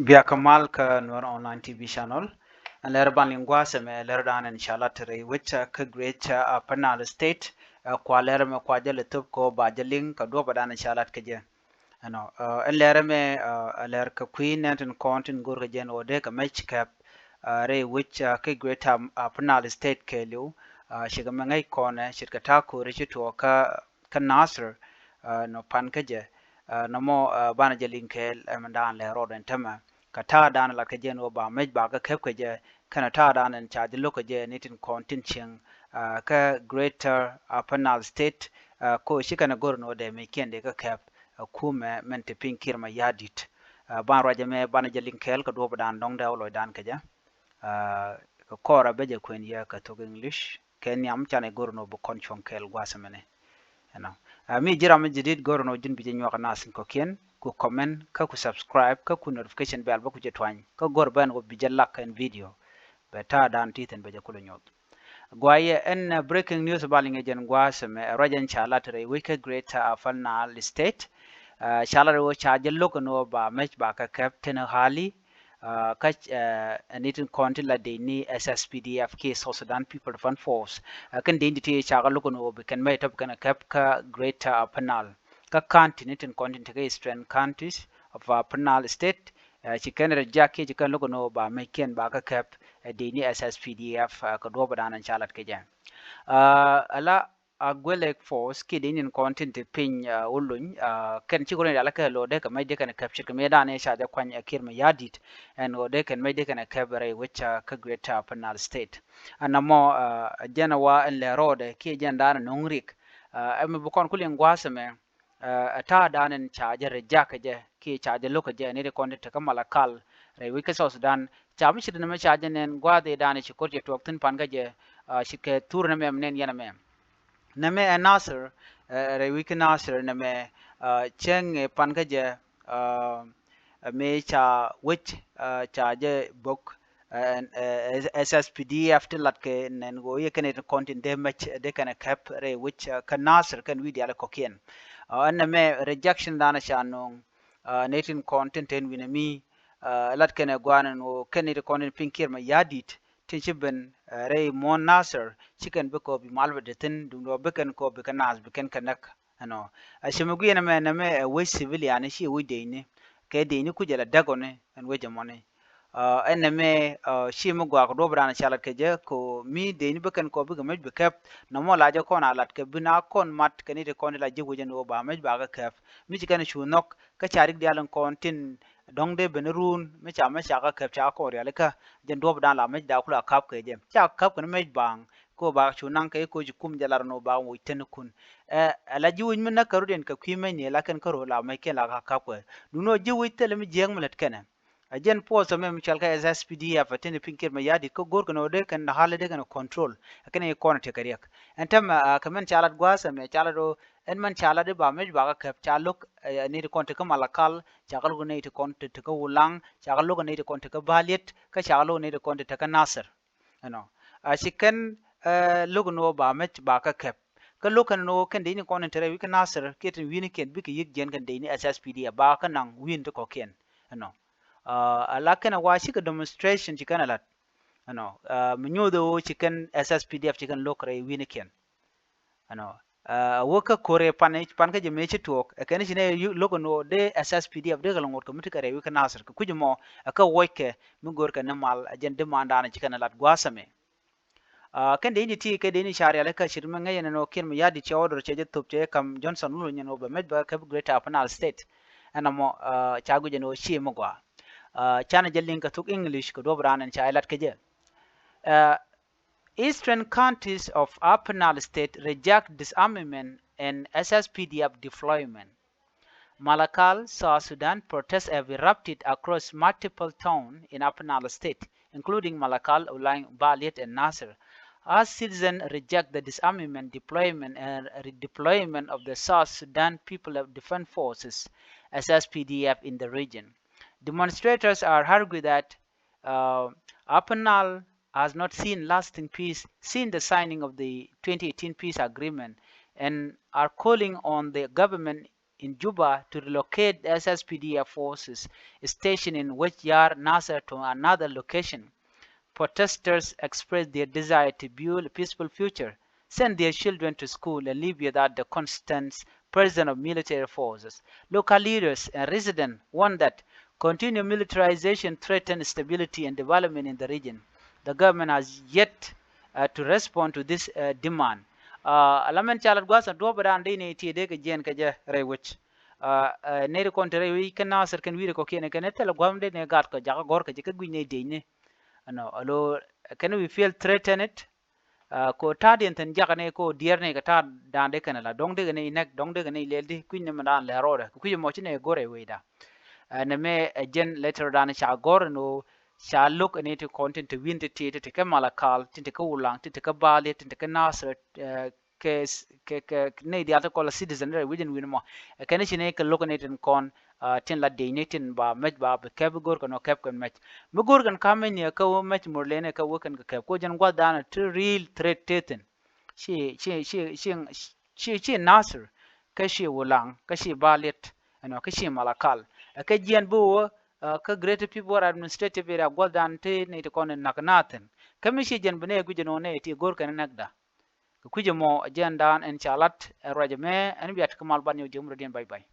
Via Kamal ka Nuer online TV channel and later ban lingua seme later dan inshallah tere which ka great panal state kwa later me kwa jale tup ko ba jaling ka do badan inshallah ka je ano and later me later ka queen and content gur ka jen ode ka match cap re which ka great panal state ke lu shiga mangai kone shirka ta ko re to ka nasr no pan ka je no mo bana jaling ke mandan le roden tama kata dan la ke jen ba mej ba ka kep ke je kana ta dan en cha de lo ke je nitin kontin ching ka greater panel state ko shi kana gor no de me kende ka kep kume men te pin kirma yadit ban raja me ban je linkel ka do dan dong da lo dan ke ja ko kora be je kwen ya ka to english ken yam chane gor no bo kon chon kel gwasamene you mi jira mi jidid goro no jin bije nyoka nasin ko kien ku comment ka ku subscribe ka ku notification bell ba ku je twany ka gor ban go bije lak en video be ta dan titen be je kulo nyot gwaye en breaking news balinge jen gwase me rajan chala tere wike greater afalna state chala ro cha jello ko no ba mech ba ka captain hali ka nitin konti la de ni SSPDF ke South Sudan People Defense Force kan de indi cha ga lokono be kan mai tab kana kap ka greater panel ka kanti nitin konti ke eastern counties of panel state ci kan rajake ci kan lokono ba mai ken ba ka kap de ni SSPDF ka do ba danan chalat ke ja ala agwelek force ki dinin content pin ulun ken ci gone ala ka lo de ka mai de kan capture ka me da ne sha da kwan akir ma yadit and o de kan mai de kan kabare which ka greater panel state anamo jana wa en le rode ki jan da nongrik am bu kon kulin gwasame ta da nan cha ja rejaka je ki cha ja lo ka je ne de content ka malakal re wika so sudan cha mi shi na ma cha janen gwa de da ne ci korje to tin pan ga je shike turna mem nen yana mem name a nasir rewiki nasir name cheng pan ka je me cha which cha je book SSPDF to lat ke nen go ye kan content de match de kan cap re which kan nasir kan video ala kokien an me rejection dana sha no natin content en winami lat kan gwanan o kan content pinkir ma yadit tinchiben ray mon nasser chicken beko bi malba de tin dum do beken ko be kanas beken kanak ano ashimugu yana me na me we civilian shi we de ni ke de ni kujela dagone en we jamone en me shi mu gwa ko dobra chala ke je ko mi de ni beken ko bi gamej be kep no mo la je ko na lat ke bina kon mat ke ni de kon la je wo no ba mej ba ga kep mi chicken shu nok ka charik dialan kontin dong de benerun me cha ka kep cha ko ya le ka jen dob dan la mej da kula kap ke jem cha kap ko mej bang ko ba chu nang ke ko ji kum jalar no ba wo ten kun ala ji win na karu den ka kwi me ne la kan karo la me ke la ka kap ko du no ji wi tele mi jeng mlet kene a jen po so me mi chal ka SSPD ya fatin pinker me yadi ko gor no de kan hale de kan control kan e kon te kariyak entam kamen chalat gwasa me chalado en man chala de ba mej ba ka kap chaluk ni de kon te ka malakal chakal go ne te kon te ka ulang chakal go ne te kon te ka balit ka chalo ne te kon te ka nasir ano shikan logo no ba mech ba ka kep ka lokan no kan de ni kon tere wi ka nasir ketin wi ni ken bi ka yik jen kan de ni SSPD ba ka nang win to ko ken ano ala kana wa shi ka demonstration shi kana lat ano munyo do chicken SSPDF chicken lokre wi ni ken ano woka kore pan ka je mechi tok ken shine logo no de SSPDF de galong ko mitika re wi ka nasir ku kujmo aka woike mi gor ka namal ajen demanda na chicken lat gwasame kan de ni ti ke de ni shari ala ka shirma ngay no kin mu yadi che order che jetup che kam Johnson lu nyano ba med ba ka greater panel state ana mo chagu je no shi mo gwa chana jelin ka tuk english ko dobran an chailat ke je eastern counties of Upper State reject disarmament and SSPDF deployment. Malakal, South Sudan protests have erupted across multiple towns in Upper State, including Malakal, Ulang, Balit, and Nasser, as citizens reject the disarmament, deployment, and redeployment of the South Sudan People Defense Forces (SSPDF) in the region. Demonstrators are arguing that Upper has not seen lasting peace since the signing of the 2018 peace agreement and are calling on the government in Juba to relocate the SSPDF forces stationed in Wajir Nasser to another location. Protesters expressed their desire to build a peaceful future, send their children to school, and live without the constant presence of military forces. Local leaders and residents warned that continued militarization threatens stability and development in the region. The government has yet to respond to this demand. Alaman chalat gwasa doba ande ne ti de jen ka je rewich. Ne de kontere wi kana ser kan wi ko kene kan tele gwamde ne gat ko jaga gor ka je ka gwine de ne. No, alo can we feel threatened? Ko tadi enten jagane ko dierne ka ta dande kana la dong de ne nek dong de ne leldi kunne man le roda ku mo chine gore weida na me jen later dan cha gor no cha look ne to content to win te ka malakal te ka ulang te ka bali te ka nasr ke ne dia ta ko citizen re within win mo kana chine ka look ne ten kon tin la de ne tin ba mej ba ke gor ko no kep kan mej mu gor kan kamen ya ka mej murlene ka wokan ka kep ko jan gwa dan to real threat teten she nasr ka she ulang ka she balit ano ka she malakal ka jian bu ka great people administrative area gwa dan te ne to kon naknaten kami she jan bene gu jeno ne ti gor kan nakda ku mo jan dan en chalat rajame en biat kamal ban yo jumro den bye bye